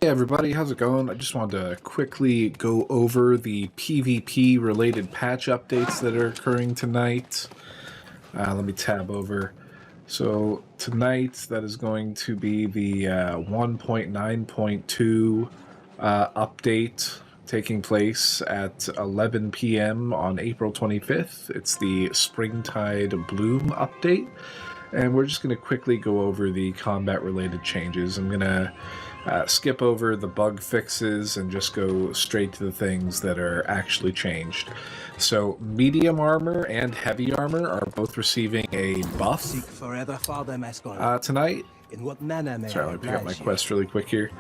Hey everybody, how's it going? I just wanted to quickly go over the PvP related patch updates that are occurring tonight. Let me tab over. So tonight, that is going to be the 1.9.2 update taking place at 11 p.m. on April 25th. It's the Springtide Bloom update. And we're just going to quickly go over the combat related changes. I'm going to skip over the bug fixes and just go straight to the things that are actually changed. So medium armor and heavy armor are both receiving a buff tonight. In what manner may Sorry, let me pick up my quest really quick here.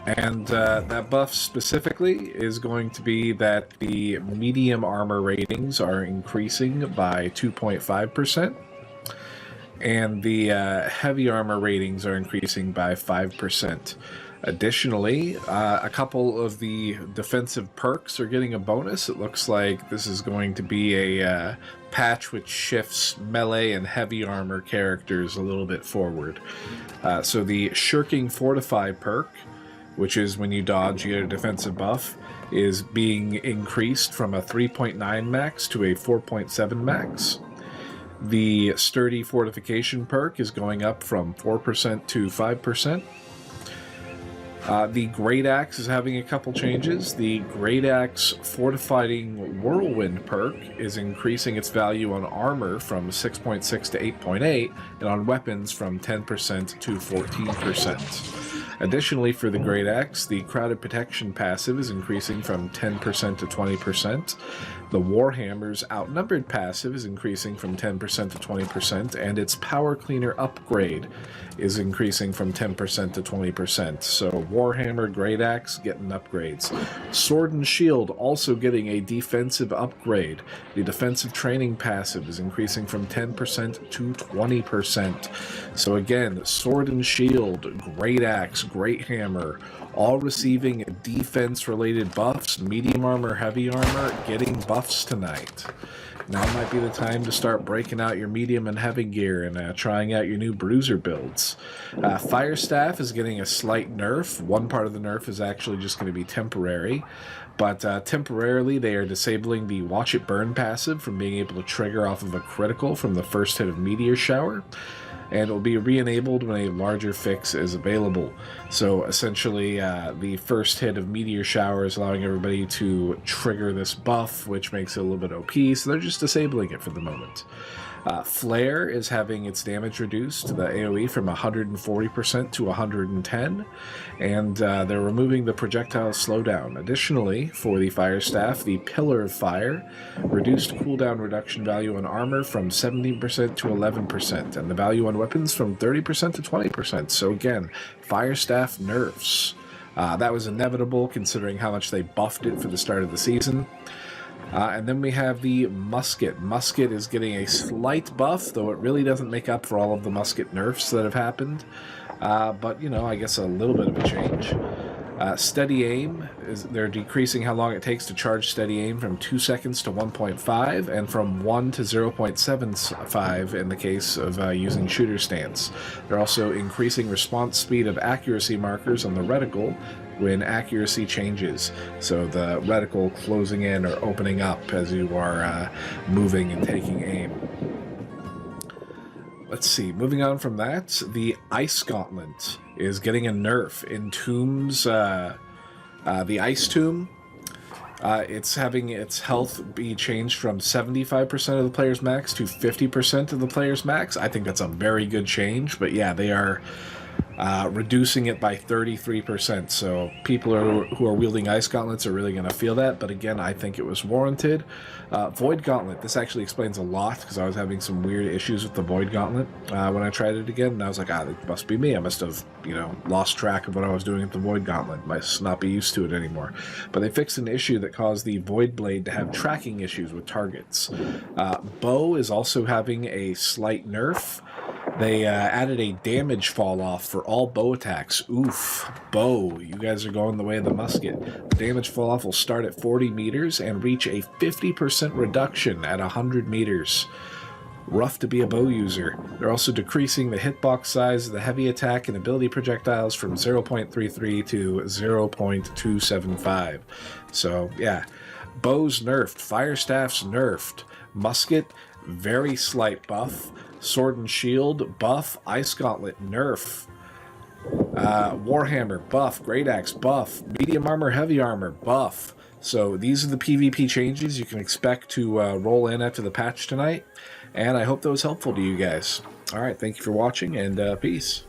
And that buff specifically is going to be that the medium armor ratings are increasing by 2.5%. And the heavy armor ratings are increasing by 5%. Additionally, a couple of the defensive perks are getting a bonus. It looks like this is going to be a patch which shifts melee and heavy armor characters a little bit forward. So the Shirking Fortify perk, which is when you dodge, you get a defensive buff, is being increased from a 3.9 max to a 4.7 max. The Sturdy Fortification perk is going up from 4% to 5%. The Great Axe is having a couple changes. The Great Axe Fortifying Whirlwind perk is increasing its value on armor from 6.6 to 8.8, and on weapons from 10% to 14%. Additionally, for the Great Axe, the Crowded Protection passive is increasing from 10% to 20%. The Warhammer's Outnumbered passive is increasing from 10% to 20%, and its Power Cleaner upgrade is increasing from 10% to 20%. So Warhammer, Great Axe getting upgrades. Sword and Shield also getting a defensive upgrade. The Defensive Training passive is increasing from 10% to 20%. So again, Sword and Shield, Great Axe, Great Hammer, all receiving defense-related buffs. Medium armor, heavy armor, getting buffs tonight. Now might be the time to start breaking out your medium and heavy gear and trying out your new bruiser builds. Fire Staff is getting a slight nerf. One part of the nerf is actually just going to be temporary. But temporarily, they are disabling the Watch It Burn passive from being able to trigger off of a critical from the first hit of Meteor Shower. And it will be re-enabled when a larger fix is available. So essentially, the first hit of Meteor Shower is allowing everybody to trigger this buff, which makes it a little bit OP, so they're just disabling it for the moment. Flare is having its damage reduced, the AoE, from 140% to 110%, and they're removing the projectile slowdown. Additionally, for the Fire Staff, the Pillar of Fire reduced cooldown reduction value on armor from 17% to 11%, and the value on weapons from 30% to 20%. So again, Fire Staff nerfs. That was inevitable considering how much they buffed it for the start of the season. And then we have the Musket. Musket is getting a slight buff, though it really doesn't make up for all of the Musket nerfs that have happened. But, you know, I guess a little bit of a change. Steady Aim, they're decreasing how long it takes to charge Steady Aim from 2 seconds to 1.5, and from 1 to 0.75 in the case of using Shooter Stance. They're also increasing response speed of accuracy markers on the reticle when accuracy changes. So the reticle closing in or opening up as you are moving and taking aim. Let's see, moving on from that, the Ice Gauntlet is getting a nerf. In Tombs, the Ice Tomb, it's having its health be changed from 75% of the player's max to 50% of the player's max. I think that's a very good change, but yeah, they are reducing it by 33%. So people who are wielding Ice Gauntlets are really going to feel that, but again, I think it was warranted. Void Gauntlet, this actually explains a lot, because I was having some weird issues with the Void Gauntlet when I tried it again, and I was like, it must be me. I must have, you know, lost track of what I was doing with the Void Gauntlet. Must not be used to it anymore. But they fixed an issue that caused the Void Blade to have tracking issues with targets. Bow is also having a slight nerf. They added a damage fall off for all bow attacks. Oof, bow, you guys are going the way of the musket. The damage fall off will start at 40 meters and reach a 50% reduction at 100 meters. rough to be a bow user. They're also decreasing the hitbox size of the heavy attack and ability projectiles from 0.33 to 0.275. So, yeah. Bows nerfed. Fire staffs nerfed. Musket, very slight buff. Sword and shield, buff. Ice gauntlet, nerf. Warhammer, buff. Great axe, buff. Medium armor, heavy armor, buff. So these are the PvP changes you can expect to roll in after the patch tonight. And I hope that was helpful to you guys. All right, thank you for watching, and peace.